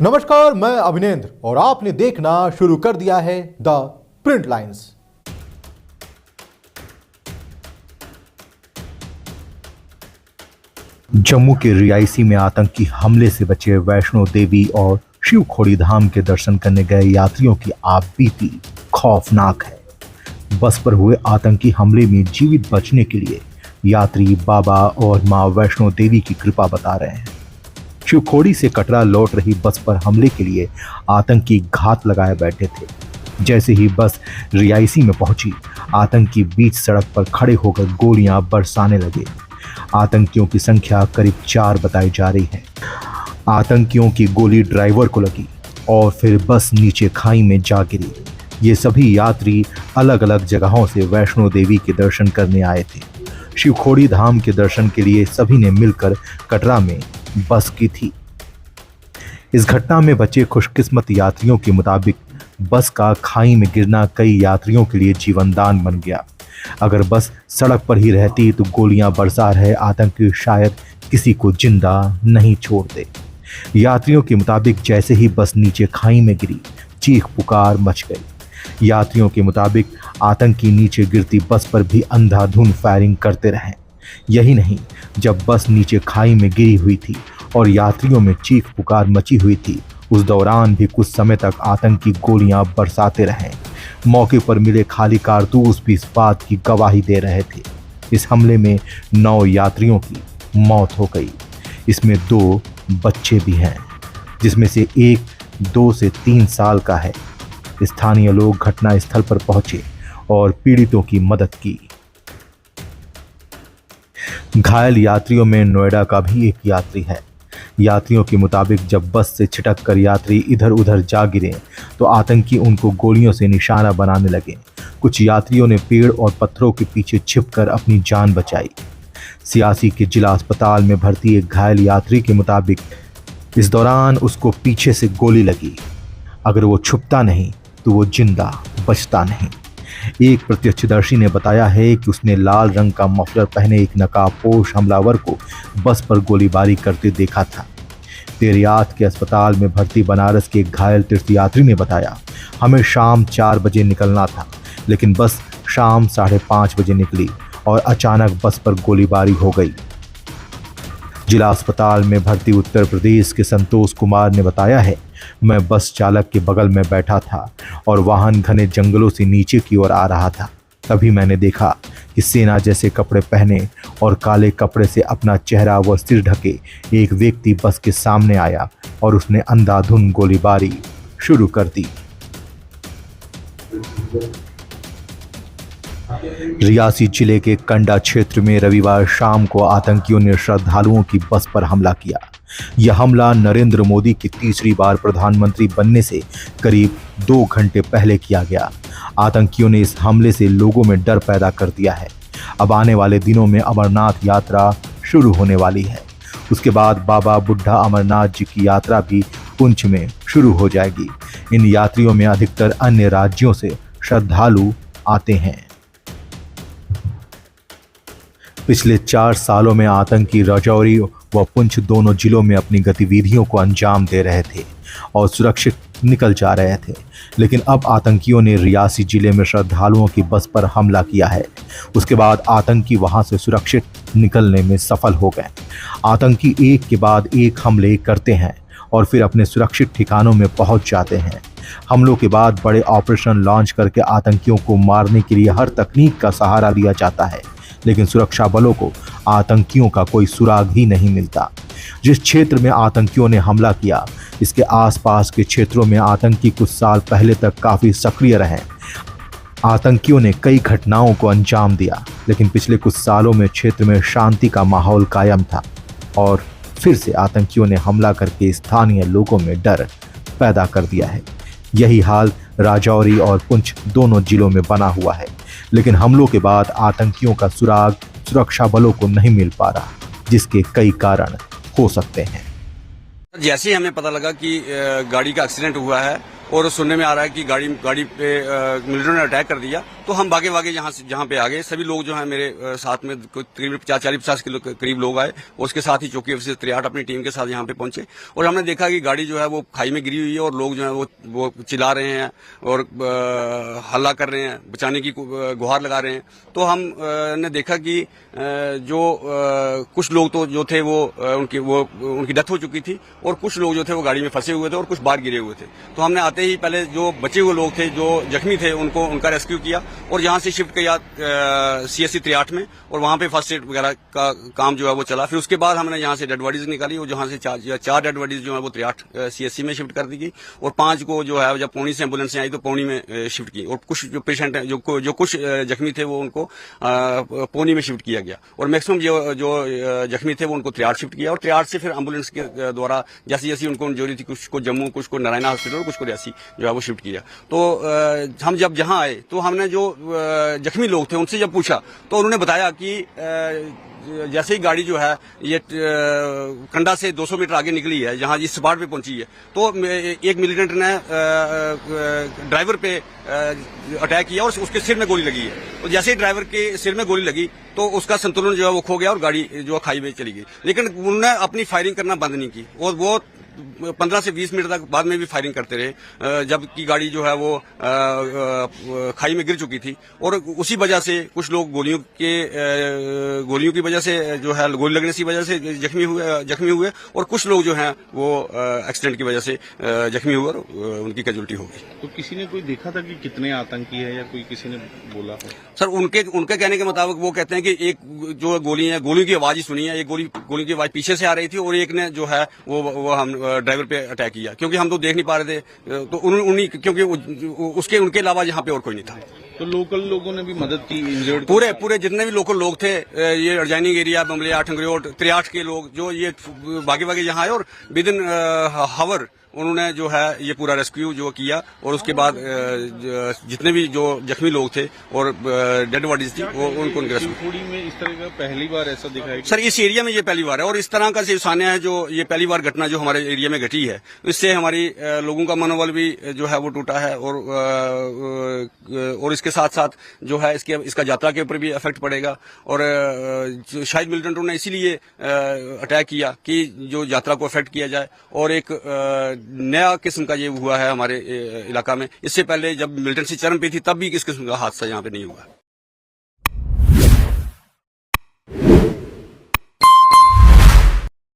नमस्कार, मैं अभिनेंद्र और आपने देखना शुरू कर दिया है द प्रिंट लाइन्स। जम्मू के रियासी में आतंकी हमले से बचे वैष्णो देवी और शिव खोड़ी धाम के दर्शन करने गए यात्रियों की आपबीती खौफनाक है। बस पर हुए आतंकी हमले में जीवित बचने के लिए यात्री बाबा और मां वैष्णो देवी की कृपा बता रहे हैं। शिवखोड़ी से कटरा लौट रही बस पर हमले के लिए आतंकी घात लगाए बैठे थे। जैसे ही बस रियासी में पहुंची, आतंकी बीच सड़क पर खड़े होकर गोलियां बरसाने लगे। आतंकियों की संख्या करीब 4 बताई जा रही है। आतंकियों की गोली ड्राइवर को लगी और फिर बस नीचे खाई में जा गिरी। ये सभी यात्री अलग अलग जगहों से वैष्णो देवी के दर्शन करने आए थे। शिवखोड़ी धाम के दर्शन के लिए सभी ने मिलकर कटरा में बस की थी। इस घटना में बचे खुशकिस्मत यात्रियों के मुताबिक बस का खाई में गिरना कई यात्रियों के लिए जीवनदान बन गया। अगर बस सड़क पर ही रहती तो गोलियां बरसा रहे आतंकी शायद किसी को जिंदा नहीं छोड़ते। यात्रियों के मुताबिक जैसे ही बस नीचे खाई में गिरी, चीख पुकार मच गई। यात्रियों के मुताबिक आतंकी नीचे गिरती बस पर भी अंधाधुंध फायरिंग करते रहे। यही नहीं, जब बस नीचे खाई में गिरी हुई थी और यात्रियों में चीख पुकार मची हुई थी, उस दौरान भी कुछ समय तक आतंकी गोलियां बरसाते रहे। मौके पर मिले खाली कारतूस भी इस बात की गवाही दे रहे थे। इस हमले में 9 यात्रियों की मौत हो गई। इसमें 2 बच्चे भी हैं, जिसमें से एक 2 से 3 साल का है। स्थानीय लोग घटनास्थल पर पहुंचे और पीड़ितों की मदद की। घायल यात्रियों में नोएडा का भी एक यात्री है। यात्रियों के मुताबिक जब बस से छिटक कर यात्री इधर उधर जा गिरे तो आतंकी उनको गोलियों से निशाना बनाने लगे। कुछ यात्रियों ने पेड़ और पत्थरों के पीछे छिपकर अपनी जान बचाई। सियासी के जिला अस्पताल में भर्ती एक घायल यात्री के मुताबिक इस दौरान उसको पीछे से गोली लगी। अगर वो छुपता नहीं तो वो जिंदा बचता नहीं। एक प्रत्यक्षदर्शी ने बताया है कि उसने लाल रंग का मफलर पहने एक नकाबपोश हमलावर को बस पर गोलीबारी करते देखा था। पेरियात के अस्पताल में भर्ती बनारस के एक घायल तीर्थयात्री ने बताया, हमें शाम 4 बजे निकलना था, लेकिन बस शाम 5:30 बजे निकली और अचानक बस पर गोलीबारी हो गई। जिला अस्पताल में भर्ती उत्तर प्रदेश के संतोष कुमार ने बताया है, मैं बस चालक के बगल में बैठा था और वाहन घने जंगलों से नीचे की ओर आ रहा था। तभी मैंने देखा कि सेना जैसे कपड़े पहने और काले कपड़े से अपना चेहरा व सिर ढके एक व्यक्ति बस के सामने आया और उसने अंधाधुंध गोलीबारी शुरू कर दी। रियासी जिले के कंडा क्षेत्र में रविवार शाम को आतंकियों ने श्रद्धालुओं की बस पर हमला किया। यह हमला नरेंद्र मोदी की तीसरी बार प्रधानमंत्री बनने से करीब 2 घंटे पहले किया गया। आतंकियों ने इस हमले से लोगों में डर पैदा कर दिया है। अब आने वाले दिनों में अमरनाथ यात्रा शुरू होने वाली है। उसके बाद बाबा बुढ़ा अमरनाथ जी की यात्रा भी पुंछ में शुरू हो जाएगी। इन यात्रियों में अधिकतर अन्य राज्यों से श्रद्धालु आते हैं। पिछले 4 सालों में आतंकी राजौरी व पुंछ दोनों जिलों में अपनी गतिविधियों को अंजाम दे रहे थे और सुरक्षित निकल जा रहे थे, लेकिन अब आतंकियों ने रियासी जिले में श्रद्धालुओं की बस पर हमला किया है। उसके बाद आतंकी वहां से सुरक्षित निकलने में सफल हो गए। आतंकी एक के बाद एक हमले करते हैं और फिर अपने सुरक्षित ठिकानों में पहुंच जाते हैं। हमलों के बाद बड़े ऑपरेशन लॉन्च करके आतंकियों को मारने के लिए हर तकनीक का सहारा लिया जाता है, लेकिन सुरक्षा बलों को आतंकियों का कोई सुराग ही नहीं मिलता। जिस क्षेत्र में आतंकियों ने हमला किया, इसके आसपास के क्षेत्रों में आतंकी कुछ साल पहले तक काफी सक्रिय रहे। आतंकियों ने कई घटनाओं को अंजाम दिया, लेकिन पिछले कुछ सालों में क्षेत्र में शांति का माहौल कायम था और फिर से आतंकियों ने हमला करके स्थानीय लोगों में डर पैदा कर दिया है। यही हाल राजौरी और पुंछ दोनों जिलों में बना हुआ है, लेकिन हमलों के बाद आतंकियों का सुराग सुरक्षा बलों को नहीं मिल पा रहा, जिसके कई कारण हो सकते हैं। जैसे ही हमें पता लगा कि गाड़ी का एक्सीडेंट हुआ है और सुनने में आ रहा है कि गाड़ी पे मिलिट्री ने अटैक कर दिया, तो हम भागे भागे जहाँ पे आ गए। सभी लोग जो है मेरे साथ में तकरीबन 40-50 किलो करीब लोग आए और उसके साथ ही चौकी ऑफिसर 63 अपनी टीम के साथ यहाँ पे पहुंचे और हमने देखा कि गाड़ी जो है वो खाई में गिरी हुई है और लोग जो है वो चिल्ला रहे हैं और हल्ला कर रहे हैं, बचाने की गुहार लगा रहे हैं। तो हम ने देखा कि जो कुछ लोग तो जो थे वो उनकी डेथ हो चुकी थी और कुछ लोग जो थे वो गाड़ी में फंसे हुए थे और कुछ बाहर गिरे हुए थे। तो हमने आते ही पहले जो बचे हुए लोग थे, जो जख्मी थे, उनका रेस्क्यू किया और यहाँ से शिफ्ट किया CSC 63 में और वहाँ पे फर्स्ट एड वगैरह का काम जो है वो चला। फिर उसके बाद हमने यहाँ से डेड बॉडीज निकाली और जहाँ से चार डेड बॉडीज जो है वो 63 CSC में शिफ्ट कर दी गई और 5 को जो है जब पौनी से एम्बुलेंस आई तो पौनी में शिफ्ट की और कुछ जो पेशेंट हैं जो कुछ जख्मी थे वो उनको पौनी में शिफ्ट किया गया और मैक्सिमम जो जख्मी थे वो उनको 63 शिफ्ट किया और 63 से फिर एम्बुलेंस के द्वारा जैसी जैसी उनको इंजरी थी, कुछ को जम्मू, कुछ को नारायणा हॉस्पिटल, कुछ को रियासी जो है वो शिफ्ट किया। तो हम जब जहाँ आए तो हमने जो जख्मी लोग थे उनसे जब पूछा तो उन्होंने बताया कि जैसे ही गाड़ी जो है ये कंडा से 200 मीटर आगे निकली है, जहां इस स्पॉट पे पहुंची है, तो एक मिलिटेंट ने ड्राइवर पे अटैक किया और उसके सिर में गोली लगी है। तो जैसे ही ड्राइवर के सिर में गोली लगी तो उसका संतुलन जो है वो खो गया और गाड़ी जो है खाई में चली गई। लेकिन उन्होंने अपनी फायरिंग करना बंद नहीं की और वो 15 से 20 मिनट तक बाद में भी फायरिंग करते रहे, जबकि गाड़ी जो है वो खाई में गिर चुकी थी और उसी वजह से कुछ लोग गोलियों की वजह से जो है गोली लगने की वजह से जख्मी हुए और कुछ लोग जो हैं वो एक्सीडेंट की वजह से जख्मी हुए और उनकी कैजुअल्टी हो गई। तो किसी ने कोई देखा था कि कितने आतंकी है या कोई किसी ने बोला हो? सर उनके कहने के मुताबिक वो कहते हैं कि एक जो गोलियों की आवाज ही सुनी है, एक गोली की आवाज पीछे से आ रही थी और एक ने जो है वो हम ड्राइवर पे अटैक किया, क्योंकि हम तो देख नहीं पा रहे थे। तो उन्हीं क्योंकि उनके अलावा यहाँ पे और कोई नहीं था। तो लोकल लोगों ने भी मदद की इंजर्ड? पूरे जितने भी लोकल लोग थे, ये अडजाइनिंग एरिया, बमलिया, ठंगरियोट, 63 के लोग जो ये भागे यहाँ आए और विद इन हावर उन्होंने जो है ये पूरा रेस्क्यू जो किया और उसके बाद जितने भी जो जख्मी लोग थे और डेड बॉडीज थी वो उनको शिवखोड़ी में इस तरह का पहली बार ऐसा दिखा है? सर इस एरिया में ये पहली बार है और इस तरह का सान्या है जो ये पहली बार घटना जो हमारे एरिया में घटी है। इससे हमारी लोगों का मनोबल भी जो है वो टूटा है और इसके साथ साथ जो है इसका यात्रा के ऊपर भी इफेक्ट पड़ेगा और शायद मिलिटेंटों ने इसीलिए अटैक किया कि जो यात्रा को इफेक्ट किया जाए और एक नया किस्म का ये हुआ है हमारे इलाका में। इससे पहले जब मिलिटेंसी चरम पे थी तब भी इस किस्म का हादसा यहाँ पे नहीं हुआ।